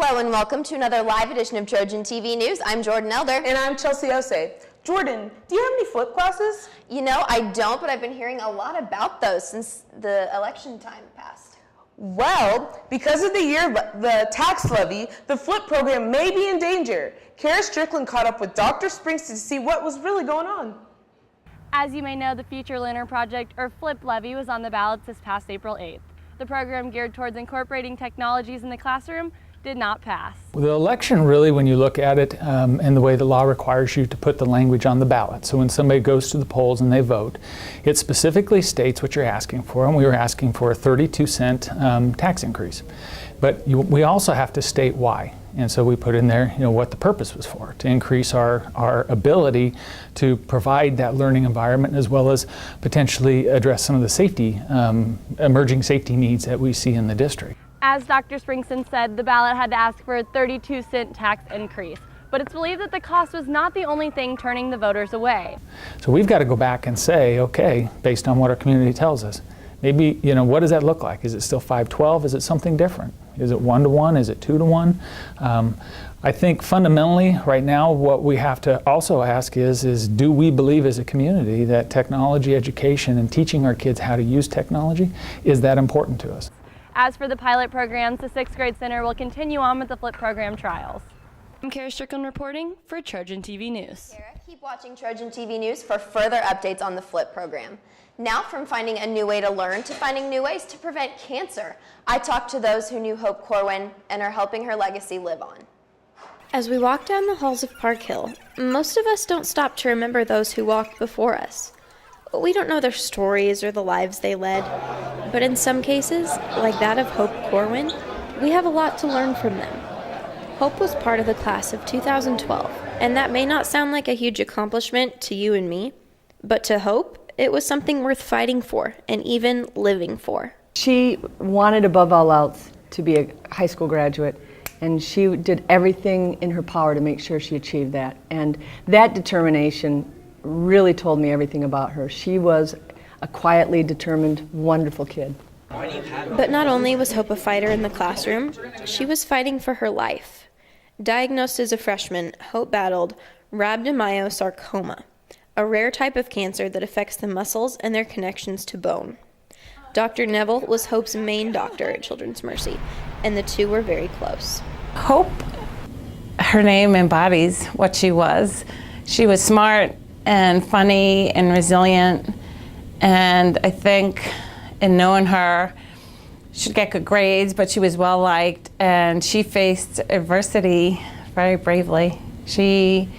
Hello and welcome to another live edition of Trojan TV News. I'm Jordan Elder. And I'm Chelsea Osei. Jordan, do you have any flip classes? You know, I don't, but I've been hearing a lot about those since the election time passed. Well, because of the tax levy, the flip program may be in danger. Kara Strickland caught up with Dr. Springston to see what was really going on. As you may know, the Future Learner Project, or FLIP levy, was on the ballots this past April 8th. The program geared towards incorporating technologies in the classroom did not pass. The election really, when you look at it and the way the law requires you to put the language on the ballot, so when somebody goes to the polls and they vote, it specifically states what you're asking for, and we were asking for a 32-cent tax increase. But we also have to state why. And so we put in there, what the purpose was for, to increase our ability to provide that learning environment as well as potentially address some of the safety, emerging safety needs that we see in the district. As Dr. Springston said, the ballot had to ask for a 32-cent tax increase. But it's believed that the cost was not the only thing turning the voters away. So we've got to go back and say, okay, based on what our community tells us, maybe, what does that look like? Is it still 5-12? Is it something different? Is it 1-to-1? Is it 2-to-1? I think fundamentally right now what we have to also ask is do we believe as a community that technology education and teaching our kids how to use technology, is that important to us? As for the pilot programs, the 6th grade center will continue on with the FLIP program trials. I'm Kara Strickland reporting for Trojan TV News. Kara, keep watching Trojan TV News for further updates on the FLIP program. Now from finding a new way to learn to finding new ways to prevent cancer, I talked to those who knew Hope Corwin and are helping her legacy live on. As we walk down the halls of Park Hill, most of us don't stop to remember those who walked before us. We don't know their stories or the lives they led, but in some cases, like that of Hope Corwin, we have a lot to learn from them. Hope was part of the class of 2012, and that may not sound like a huge accomplishment to you and me, but to Hope, it was something worth fighting for and even living for. She wanted above all else to be a high school graduate, and she did everything in her power to make sure she achieved that. And that determination really told me everything about her. She was a quietly determined, wonderful kid. But not only was Hope a fighter in the classroom, she was fighting for her life. Diagnosed as a freshman, Hope battled rhabdomyosarcoma, a rare type of cancer that affects the muscles and their connections to bone. Dr. Neville was Hope's main doctor at Children's Mercy, and the two were very close. Hope, her name embodies what she was. She was smart and funny and resilient, and I think in knowing her, she'd get good grades, but she was well liked, and she faced adversity very bravely. She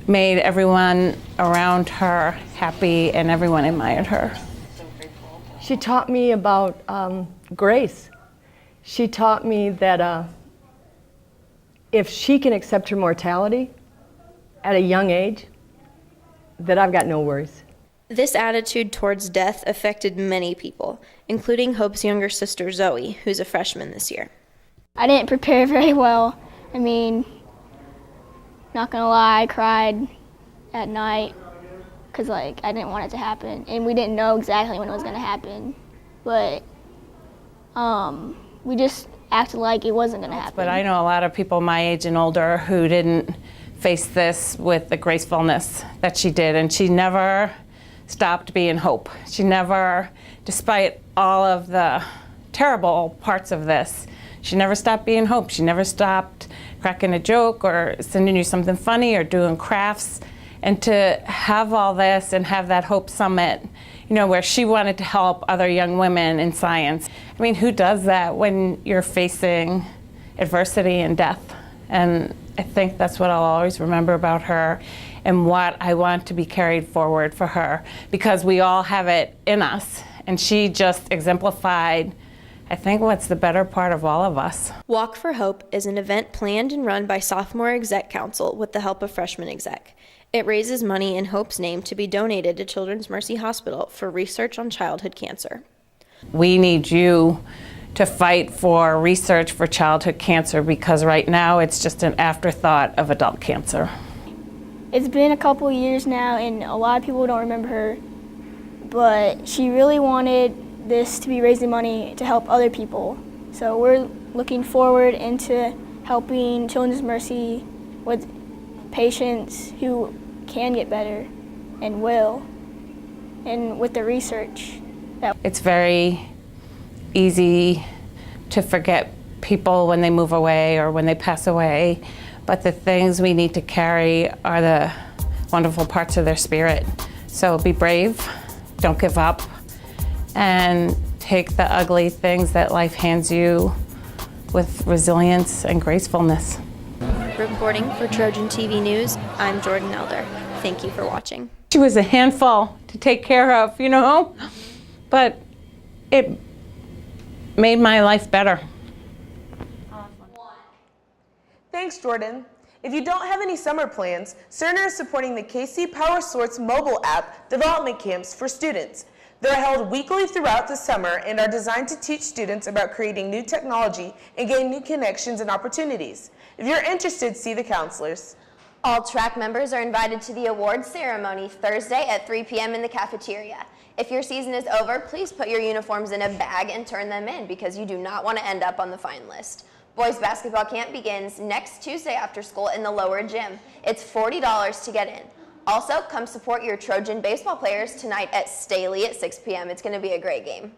made everyone around her happy, and everyone admired her. She taught me about grace. She taught me that if she can accept her mortality at a young age, that I've got no worries. This attitude towards death affected many people, including Hope's younger sister Zoe, who's a freshman this year. I didn't prepare very well. I mean, not gonna lie, I cried at night because I didn't want it to happen, and we didn't know exactly when it was gonna happen, but we just acted like it wasn't gonna happen. But I know a lot of people my age and older who didn't face this with the gracefulness that she did, and she never stopped being Hope. She never, despite all of the terrible parts of this, she never stopped being Hope. She never stopped cracking a joke or sending you something funny or doing crafts. And to have all this and have that Hope Summit, where she wanted to help other young women in science. I mean, who does that when you're facing adversity and death? And I think that's what I'll always remember about her and what I want to be carried forward for her, because we all have it in us, and she just exemplified, I think, what's the better part of all of us. Walk for Hope is an event planned and run by Sophomore Exec Council with the help of Freshman Exec. It raises money in Hope's name to be donated to Children's Mercy Hospital for research on childhood cancer. We need you to fight for research for childhood cancer, because right now it's just an afterthought of adult cancer. It's been a couple years now, and a lot of people don't remember her, but she really wanted this to be raising money to help other people. So we're looking forward into helping Children's Mercy with patients who can get better and will, and with the research. It's very easy to forget people when they move away or when they pass away, but the things we need to carry are the wonderful parts of their spirit. So be brave, don't give up, and take the ugly things that life hands you with resilience and gracefulness. Reporting for Trojan TV News, I'm Jordan Elder. Thank you for watching. She was a handful to take care of, you know, but it made my life better. Thanks, Jordan. If you don't have any summer plans, Cerner is supporting the KC Power Sorts mobile app development camps for students. They're held weekly throughout the summer and are designed to teach students about creating new technology and gain new connections and opportunities. If you're interested, see the counselors. All track members are invited to the awards ceremony Thursday at 3 p.m. in the cafeteria. If your season is over, please put your uniforms in a bag and turn them in because you do not want to end up on the fine list. Boys basketball camp begins next Tuesday after school in the lower gym. It's $40 to get in. Also, come support your Trojan baseball players tonight at Staley at 6 p.m. It's going to be a great game.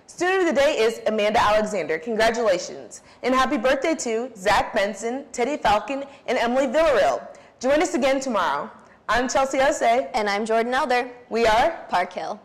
Student of the day is Amanda Alexander. Congratulations. And happy birthday to Zach Benson, Teddy Falcon, and Emily Villarreal. Join us again tomorrow. I'm Chelsea Osei. And I'm Jordan Elder. We are Park Hill.